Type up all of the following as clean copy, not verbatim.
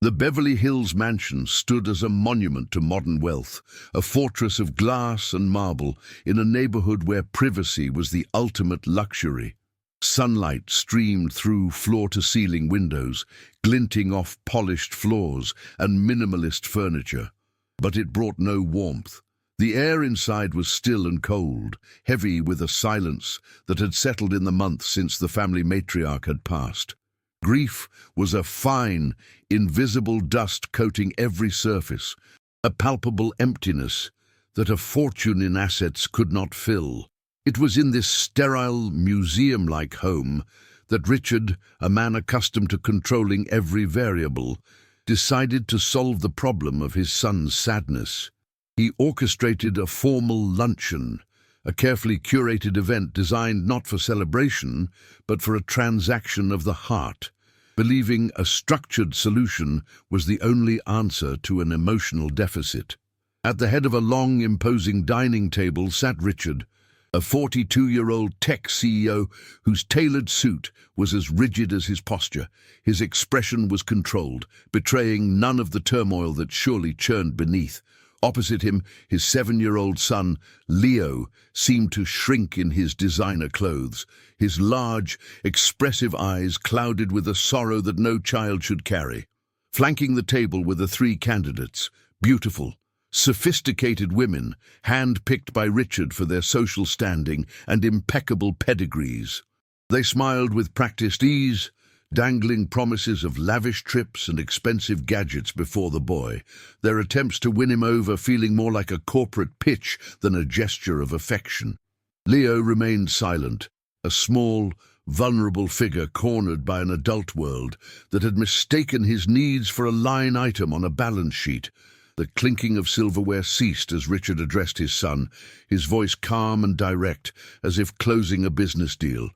The Beverly Hills mansion stood as a monument to modern wealth, a fortress of glass and marble in a neighborhood where privacy was the ultimate luxury. Sunlight streamed through floor-to-ceiling windows, glinting off polished floors and minimalist furniture. But it brought no warmth. The air inside was still and cold, heavy with a silence that had settled in the months since the family matriarch had passed. Grief was a fine, invisible dust coating every surface, a palpable emptiness that a fortune in assets could not fill. It was in this sterile, museum-like home that Richard, a man accustomed to controlling every variable, decided to solve the problem of his son's sadness. He orchestrated a formal luncheon, a carefully curated event designed not for celebration, but for a transaction of the heart, believing a structured solution was the only answer to an emotional deficit. At the head of a long, imposing dining table sat Richard, a 42-year-old tech CEO whose tailored suit was as rigid as his posture. His expression was controlled, betraying none of the turmoil that surely churned beneath. Opposite him, his 7-year-old son, Leo, seemed to shrink in his designer clothes, his large, expressive eyes clouded with a sorrow that no child should carry. Flanking the table were the 3 candidates, beautiful, sophisticated women, hand-picked by Richard for their social standing and impeccable pedigrees. They smiled with practiced ease, dangling promises of lavish trips and expensive gadgets before the boy, their attempts to win him over feeling more like a corporate pitch than a gesture of affection. Leo remained silent, a small, vulnerable figure cornered by an adult world that had mistaken his needs for a line item on a balance sheet. The clinking of silverware ceased as Richard addressed his son, his voice calm and direct, as if closing a business deal.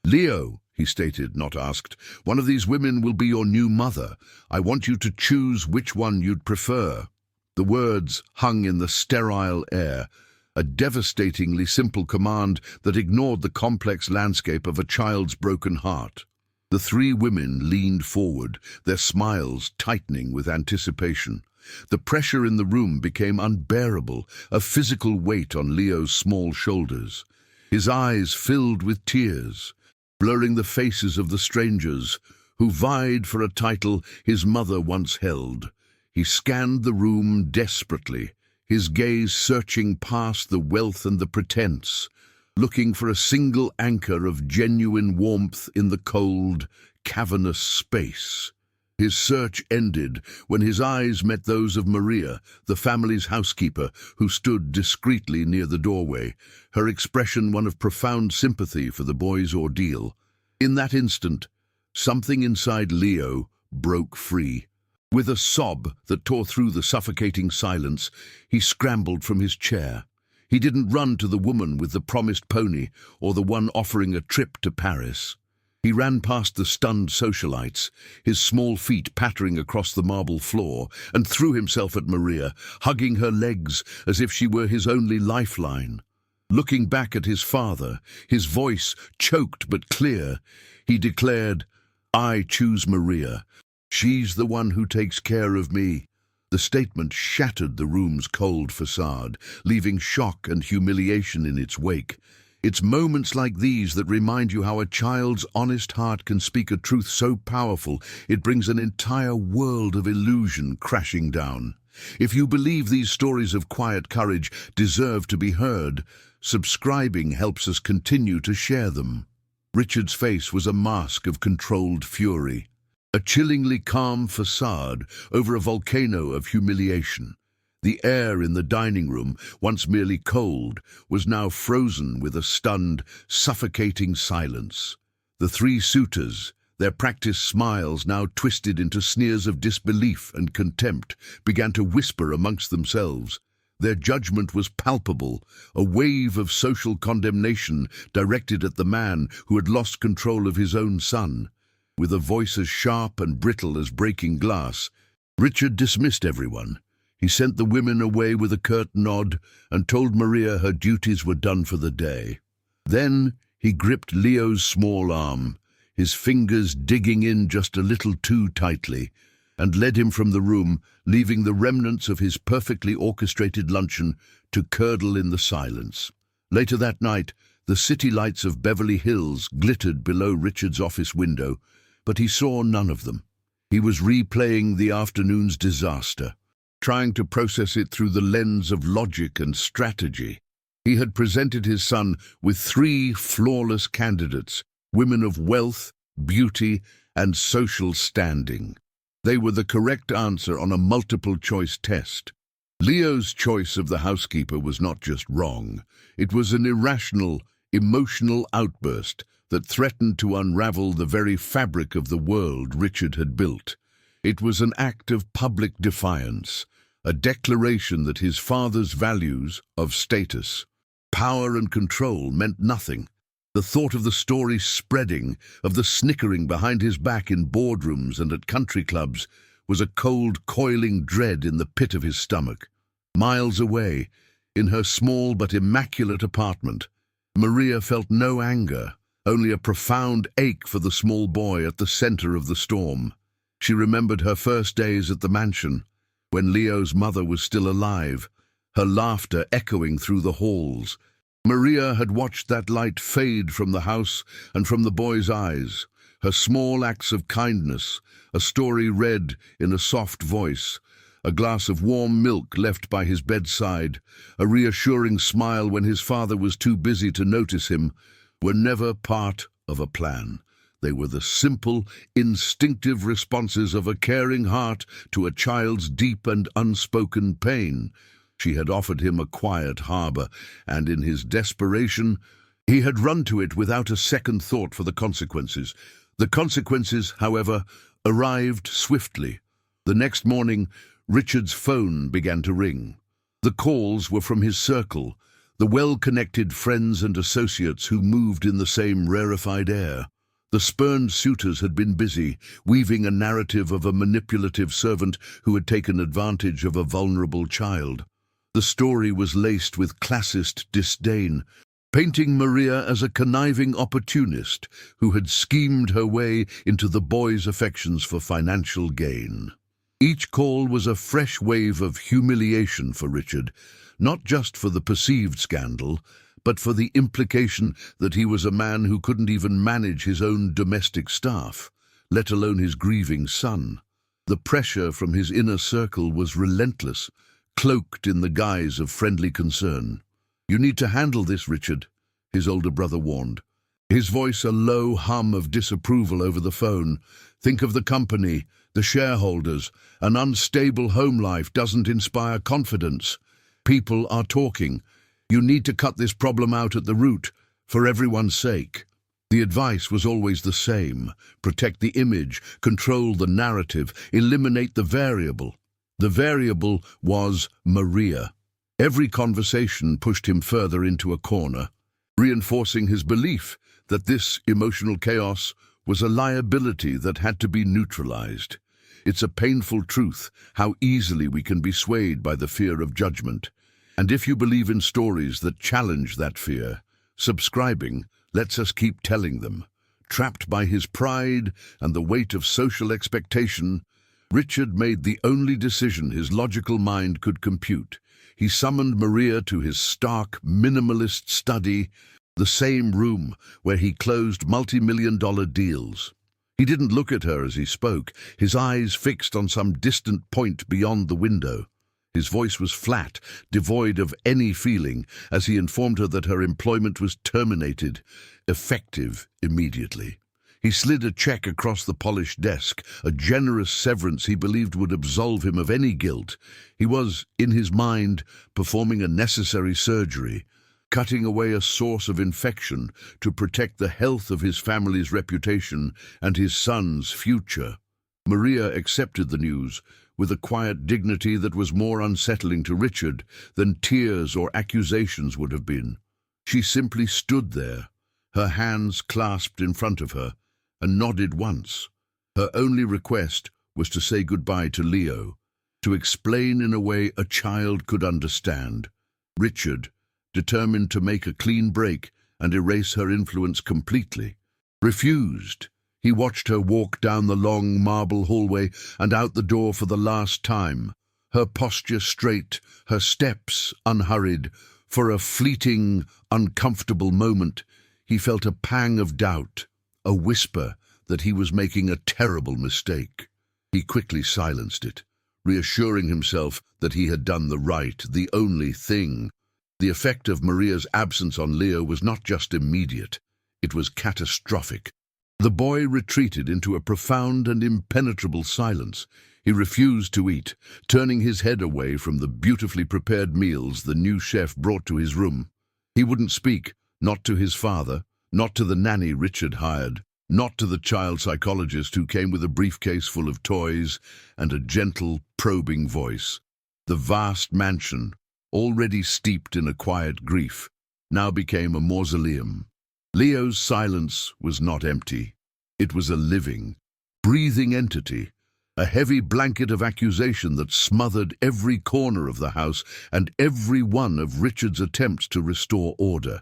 "Leo," he stated, not asked, "one of these women will be your new mother. I want you to choose which one you'd prefer." The words hung in the sterile air, a devastatingly simple command that ignored the complex landscape of a child's broken heart. The 3 women leaned forward, their smiles tightening with anticipation. The pressure in the room became unbearable, a physical weight on Leo's small shoulders. His eyes filled with tears, blurring the faces of the strangers who vied for a title his mother once held. He scanned the room desperately, his gaze searching past the wealth and the pretense, looking for a single anchor of genuine warmth in the cold, cavernous space. His search ended when his eyes met those of Maria, the family's housekeeper, who stood discreetly near the doorway, her expression one of profound sympathy for the boy's ordeal. In that instant, something inside Leo broke free. With a sob that tore through the suffocating silence, he scrambled from his chair. He didn't run to the woman with the promised pony or the one offering a trip to Paris. He ran past the stunned socialites, his small feet pattering across the marble floor, and threw himself at Maria, hugging her legs as if she were his only lifeline. Looking back at his father, his voice choked but clear, he declared, "I choose Maria. She's the one who takes care of me." The statement shattered the room's cold facade, leaving shock and humiliation in its wake. It's moments like these that remind you how a child's honest heart can speak a truth so powerful it brings an entire world of illusion crashing down. If you believe these stories of quiet courage deserve to be heard, subscribing helps us continue to share them. Richard's face was a mask of controlled fury, a chillingly calm facade over a volcano of humiliation. The air in the dining room, once merely cold, was now frozen with a stunned, suffocating silence. The 3 suitors, their practiced smiles now twisted into sneers of disbelief and contempt, began to whisper amongst themselves. Their judgment was palpable, a wave of social condemnation directed at the man who had lost control of his own son. With a voice as sharp and brittle as breaking glass, Richard dismissed everyone. He sent the women away with a curt nod and told Maria her duties were done for the day. Then he gripped Leo's small arm, his fingers digging in just a little too tightly. and led him from the room, leaving the remnants of his perfectly orchestrated luncheon to curdle in the silence. Later that night, the city lights of Beverly Hills glittered below Richard's office window, but he saw none of them. He was replaying the afternoon's disaster, trying to process it through the lens of logic and strategy. He had presented his son with 3 flawless candidates, women of wealth, beauty, and social standing. They were the correct answer on a multiple-choice test. Leo's choice of the housekeeper was not just wrong. It was an irrational, emotional outburst that threatened to unravel the very fabric of the world Richard had built. It was an act of public defiance, a declaration that his father's values of status, power and control meant nothing. The thought of the story spreading, of the snickering behind his back in boardrooms and at country clubs, was a cold, coiling dread in the pit of his stomach. Miles away, in her small but immaculate apartment, Maria felt no anger, only a profound ache for the small boy at the center of the storm. She remembered her first days at the mansion, when Leo's mother was still alive, her laughter echoing through the halls. Maria had watched that light fade from the house and from the boy's eyes, her small acts of kindness, a story read in a soft voice, a glass of warm milk left by his bedside, a reassuring smile when his father was too busy to notice him, were never part of a plan. They were the simple, instinctive responses of a caring heart to a child's deep and unspoken pain. She had offered him a quiet harbor, and in his desperation, he had run to it without a second thought for the consequences. The consequences, however, arrived swiftly. The next morning, Richard's phone began to ring. The calls were from his circle, the well-connected friends and associates who moved in the same rarefied air. The spurned suitors had been busy, weaving a narrative of a manipulative servant who had taken advantage of a vulnerable child. The story was laced with classist disdain, painting Maria as a conniving opportunist who had schemed her way into the boy's affections for financial gain. Each call was a fresh wave of humiliation for Richard, not just for the perceived scandal, but for the implication that he was a man who couldn't even manage his own domestic staff, let alone his grieving son. The pressure from his inner circle was relentless, cloaked in the guise of friendly concern. "You need to handle this, Richard," his older brother warned, his voice a low hum of disapproval over the phone. "Think of the company, the shareholders. An unstable home life doesn't inspire confidence. People are talking. You need to cut this problem out at the root, for everyone's sake." The advice was always the same: protect the image, control the narrative, eliminate the variable. The variable was Maria. Every conversation pushed him further into a corner, reinforcing his belief that this emotional chaos was a liability that had to be neutralized. It's a painful truth how easily we can be swayed by the fear of judgment. And if you believe in stories that challenge that fear, subscribing lets us keep telling them. Trapped by his pride and the weight of social expectation, Richard made the only decision his logical mind could compute. He summoned Maria to his stark, minimalist study, the same room where he closed multi-million-dollar deals. He didn't look at her as he spoke, his eyes fixed on some distant point beyond the window. His voice was flat, devoid of any feeling, as he informed her that her employment was terminated, effective immediately. He slid a check across the polished desk, a generous severance he believed would absolve him of any guilt. He was, in his mind, performing a necessary surgery, cutting away a source of infection to protect the health of his family's reputation and his son's future. Maria accepted the news with a quiet dignity that was more unsettling to Richard than tears or accusations would have been. She simply stood there, her hands clasped in front of her, and nodded once. Her only request was to say goodbye to Leo, to explain in a way a child could understand. Richard, determined to make a clean break and erase her influence completely, refused. He watched her walk down the long marble hallway and out the door for the last time, her posture straight, her steps unhurried. For a fleeting, uncomfortable moment, he felt a pang of doubt, a whisper that he was making a terrible mistake. He quickly silenced it, reassuring himself that he had done the right, the only thing. The effect of Maria's absence on Leo was not just immediate, it was catastrophic. The boy retreated into a profound and impenetrable silence. He refused to eat, turning his head away from the beautifully prepared meals the new chef brought to his room. He wouldn't speak, not to his father, not to the nanny Richard hired, not to the child psychologist who came with a briefcase full of toys and a gentle, probing voice. The vast mansion, already steeped in a quiet grief, now became a mausoleum. Leo's silence was not empty. It was a living, breathing entity, a heavy blanket of accusation that smothered every corner of the house and every one of Richard's attempts to restore order.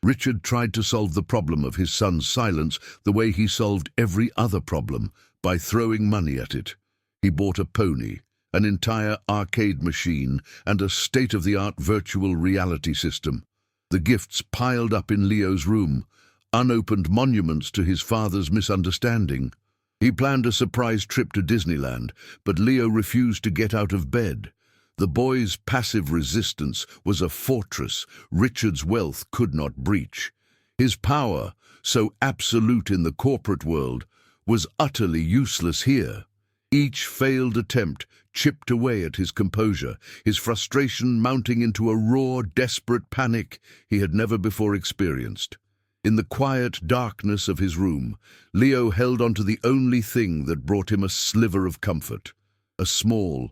Richard tried to solve the problem of his son's silence the way he solved every other problem, by throwing money at it. He bought a pony, an entire arcade machine, and a state-of-the-art virtual reality system. The gifts piled up in Leo's room, unopened monuments to his father's misunderstanding. He planned a surprise trip to Disneyland, but Leo refused to get out of bed. The boy's passive resistance was a fortress Richard's wealth could not breach. His power, so absolute in the corporate world, was utterly useless here. Each failed attempt chipped away at his composure, his frustration mounting into a raw, desperate panic he had never before experienced. In the quiet darkness of his room, Leo held onto the only thing that brought him a sliver of comfort, a small,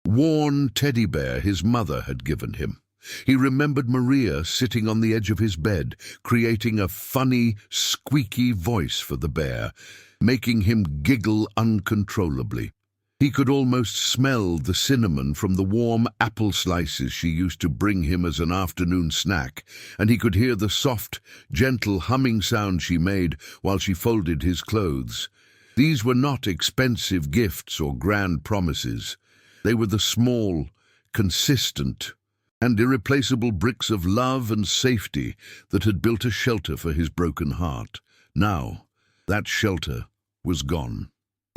worn teddy bear his mother had given him. He remembered Maria sitting on the edge of his bed, creating a funny, squeaky voice for the bear, making him giggle uncontrollably. He could almost smell the cinnamon from the warm apple slices she used to bring him as an afternoon snack, and he could hear the soft, gentle humming sound she made while she folded his clothes. These were not expensive gifts or grand promises. They were the small, consistent, and irreplaceable bricks of love and safety that had built a shelter for his broken heart. Now, that shelter was gone.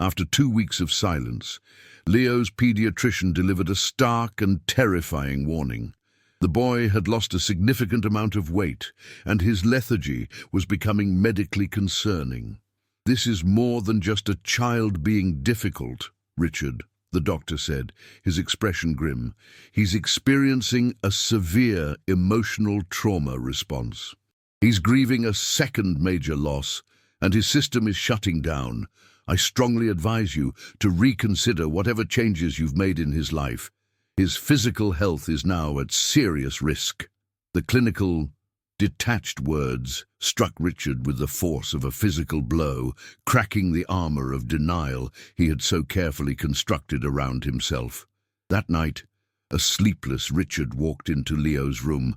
After 2 weeks of silence, Leo's pediatrician delivered a stark and terrifying warning. The boy had lost a significant amount of weight, and his lethargy was becoming medically concerning. "This is more than just a child being difficult, Richard," the doctor said, his expression grim. "He's experiencing a severe emotional trauma response. He's grieving a second major loss, and his system is shutting down. I strongly advise you to reconsider whatever changes you've made in his life. His physical health is now at serious risk." The clinical, detached words struck Richard with the force of a physical blow, cracking the armor of denial he had so carefully constructed around himself. That night, a sleepless Richard walked into Leo's room,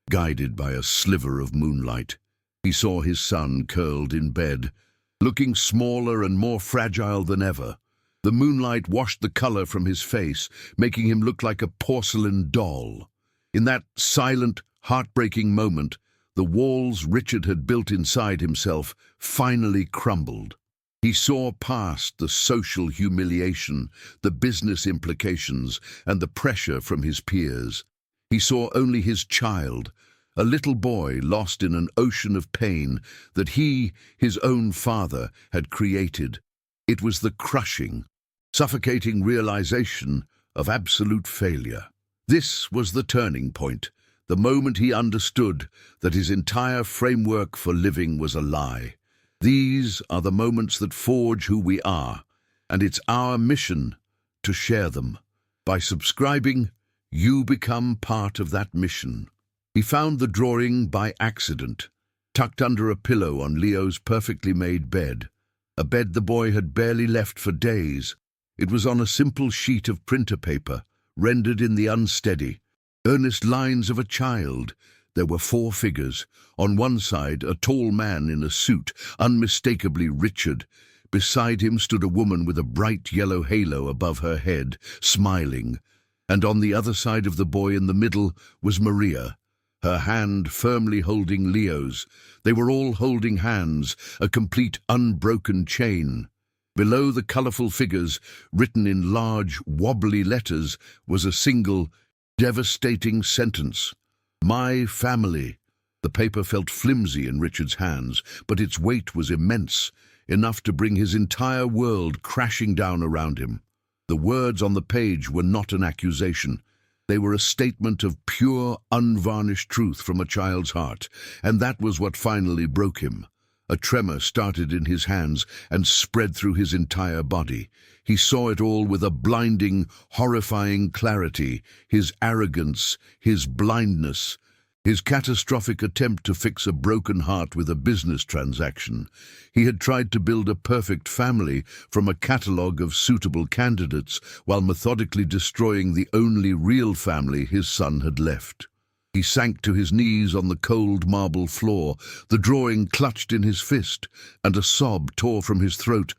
guided by a sliver of moonlight. He saw his son curled in bed, looking smaller and more fragile than ever. The moonlight washed the color from his face, making him look like a porcelain doll. In that silent, heartbreaking moment, the walls Richard had built inside himself finally crumbled. He saw past the social humiliation, the business implications, and the pressure from his peers. He saw only his child, a little boy lost in an ocean of pain that he, his own father, had created. It was the crushing, suffocating realization of absolute failure. This was the turning point, the moment he understood that his entire framework for living was a lie. These are the moments that forge who we are, and it's our mission to share them. By subscribing, you become part of that mission. He found the drawing by accident, tucked under a pillow on Leo's perfectly made bed, a bed the boy had barely left for days. It was on a simple sheet of printer paper, rendered in the unsteady, earnest lines of a child. There were 4 figures. On one side, a tall man in a suit, unmistakably Richard. Beside him stood a woman with a bright yellow halo above her head, smiling, and on the other side of the boy in the middle was Maria, her hand firmly holding Leo's. They were all holding hands, a complete unbroken chain. Below the colourful figures, written in large, wobbly letters, was a single, devastating sentence. My family. The paper felt flimsy in Richard's hands, but its weight was immense, enough to bring his entire world crashing down around him. The words on the page were not an accusation. They were a statement of pure, unvarnished truth from a child's heart, and that was what finally broke him. A tremor started in his hands and spread through his entire body. He saw it all with a blinding, horrifying clarity, his arrogance, his blindness, his catastrophic attempt to fix a broken heart with a business transaction. He had tried to build a perfect family from a catalogue of suitable candidates while methodically destroying the only real family his son had left. He sank to his knees on the cold marble floor, the drawing clutched in his fist, and a sob tore from his throat,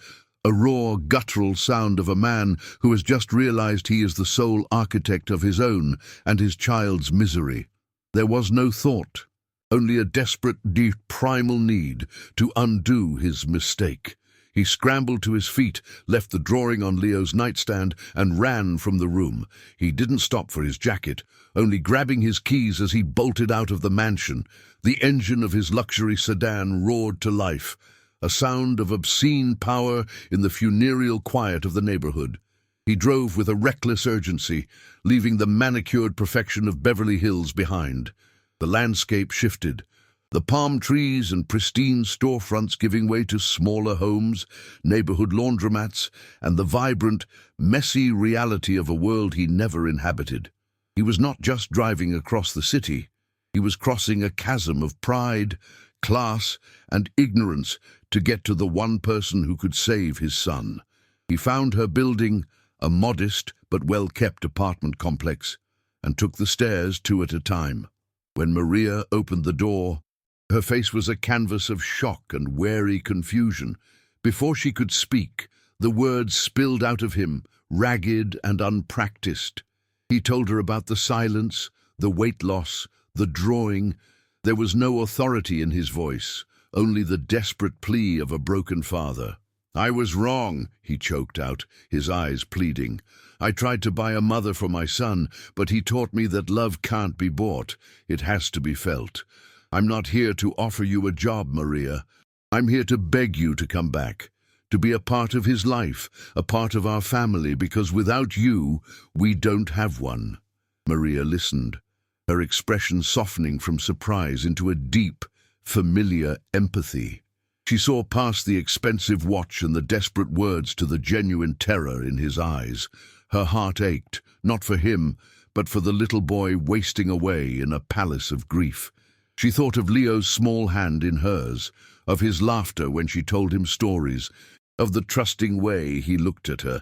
a raw, guttural sound of a man who has just realized he is the sole architect of his own and his child's misery. There was no thought, only a desperate, deep, primal need to undo his mistake. He scrambled to his feet, left the drawing on Leo's nightstand, and ran from the room. He didn't stop for his jacket, only grabbing his keys as he bolted out of the mansion. The engine of his luxury sedan roared to life, a sound of obscene power in the funereal quiet of the neighborhood. He drove with a reckless urgency, leaving the manicured perfection of Beverly Hills behind. The landscape shifted, the palm trees and pristine storefronts giving way to smaller homes, neighborhood laundromats, and the vibrant, messy reality of a world he never inhabited. He was not just driving across the city. He was crossing a chasm of pride, class, and ignorance to get to the one person who could save his son. He found her building a modest but well-kept apartment complex, and took the stairs 2 at a time. When Maria opened the door, her face was a canvas of shock and wary confusion. Before she could speak, the words spilled out of him, ragged and unpracticed. He told her about the silence, the weight loss, the drawing. There was no authority in his voice, only the desperate plea of a broken father. I was wrong, he choked out, his eyes pleading. I tried to buy a mother for my son, but he taught me that love can't be bought. It has to be felt. I'm not here to offer you a job, Maria. I'm here to beg you to come back, to be a part of his life, a part of our family, because without you, we don't have one. Maria listened, her expression softening from surprise into a deep, familiar empathy. She saw past the expensive watch and the desperate words to the genuine terror in his eyes. Her heart ached, not for him, but for the little boy wasting away in a palace of grief. She thought of Leo's small hand in hers, of his laughter when she told him stories, of the trusting way he looked at her.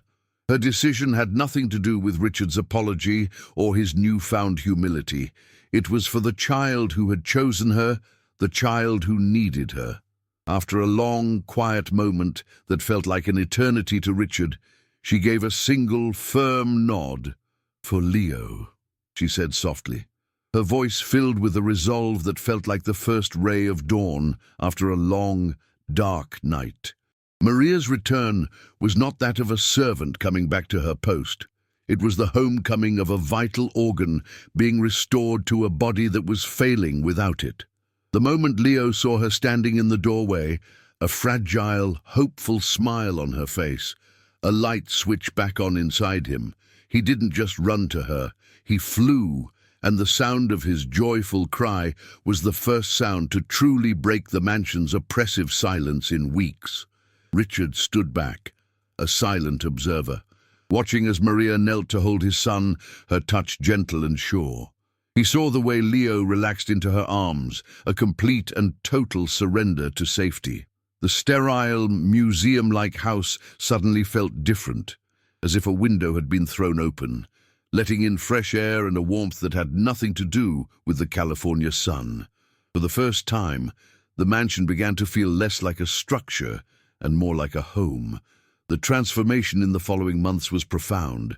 Her decision had nothing to do with Richard's apology or his newfound humility. It was for the child who had chosen her, the child who needed her. After a long, quiet moment that felt like an eternity to Richard, she gave a single, firm nod. For Leo, she said softly, her voice filled with a resolve that felt like the first ray of dawn after a long, dark night. Maria's return was not that of a servant coming back to her post. It was the homecoming of a vital organ being restored to a body that was failing without it. The moment Leo saw her standing in the doorway, a fragile, hopeful smile on her face, a light switched back on inside him. He didn't just run to her, he flew, and the sound of his joyful cry was the first sound to truly break the mansion's oppressive silence in weeks. Richard stood back, a silent observer, watching as Maria knelt to hold his son, her touch gentle and sure. He saw the way Leo relaxed into her arms, a complete and total surrender to safety. The sterile, museum-like house suddenly felt different, as if a window had been thrown open, letting in fresh air and a warmth that had nothing to do with the California sun. For the first time, the mansion began to feel less like a structure and more like a home. The transformation in the following months was profound,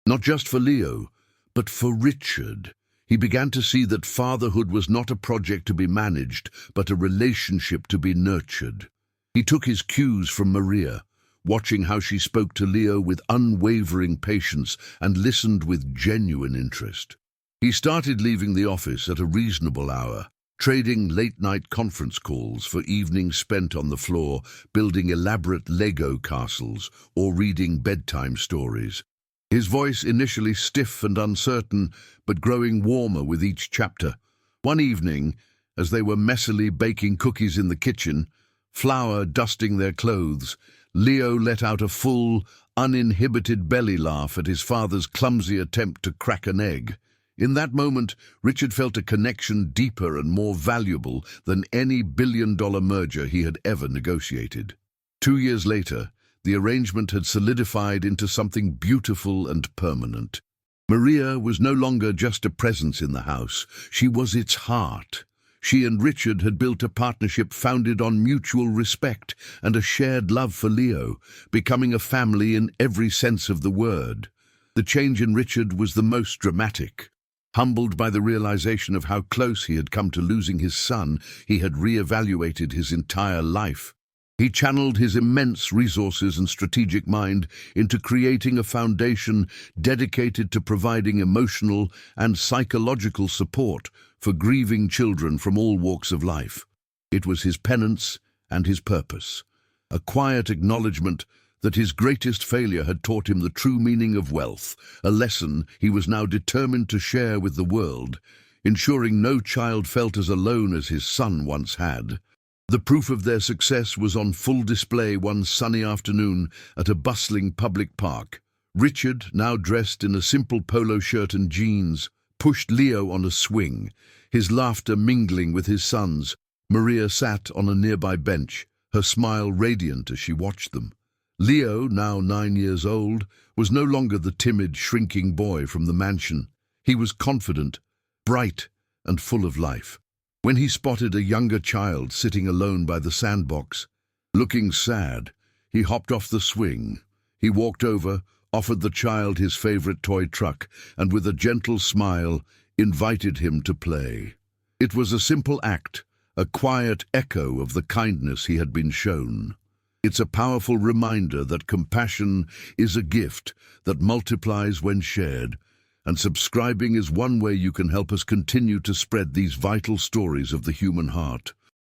not just for Leo, but for Richard. He began to see that fatherhood was not a project to be managed, but a relationship to be nurtured. He took his cues from Maria, watching how she spoke to Leo with unwavering patience and listened with genuine interest. He started leaving the office at a reasonable hour, trading late-night conference calls for evenings spent on the floor, building elaborate Lego castles or reading bedtime stories. His voice initially stiff and uncertain, but growing warmer with each chapter. One evening, as they were messily baking cookies in the kitchen, flour dusting their clothes, Leo let out a full, uninhibited belly laugh at his father's clumsy attempt to crack an egg. In that moment, Richard felt a connection deeper and more valuable than any billion-dollar merger he had ever negotiated. 2 years later, the arrangement had solidified into something beautiful and permanent. Maria was no longer just a presence in the house, she was its heart. She and Richard had built a partnership founded on mutual respect and a shared love for Leo, becoming a family in every sense of the word. The change in Richard was the most dramatic. Humbled by the realization of how close he had come to losing his son, he had re-evaluated his entire life. He channeled his immense resources and strategic mind into creating a foundation dedicated to providing emotional and psychological support for grieving children from all walks of life. It was his penance and his purpose, a quiet acknowledgement that his greatest failure had taught him the true meaning of wealth, a lesson he was now determined to share with the world, ensuring no child felt as alone as his son once had. The proof of their success was on full display one sunny afternoon at a bustling public park. Richard, now dressed in a simple polo shirt and jeans, pushed Leo on a swing, his laughter mingling with his son's. Maria sat on a nearby bench, her smile radiant as she watched them. Leo, now 9 years old, was no longer the timid, shrinking boy from the mansion. He was confident, bright, and full of life. When he spotted a younger child sitting alone by the sandbox, looking sad, he hopped off the swing. He walked over, offered the child his favorite toy truck, and with a gentle smile, invited him to play. It was a simple act, a quiet echo of the kindness he had been shown. It's a powerful reminder that compassion is a gift that multiplies when shared, and subscribing is one way you can help us continue to spread these vital stories of the human heart.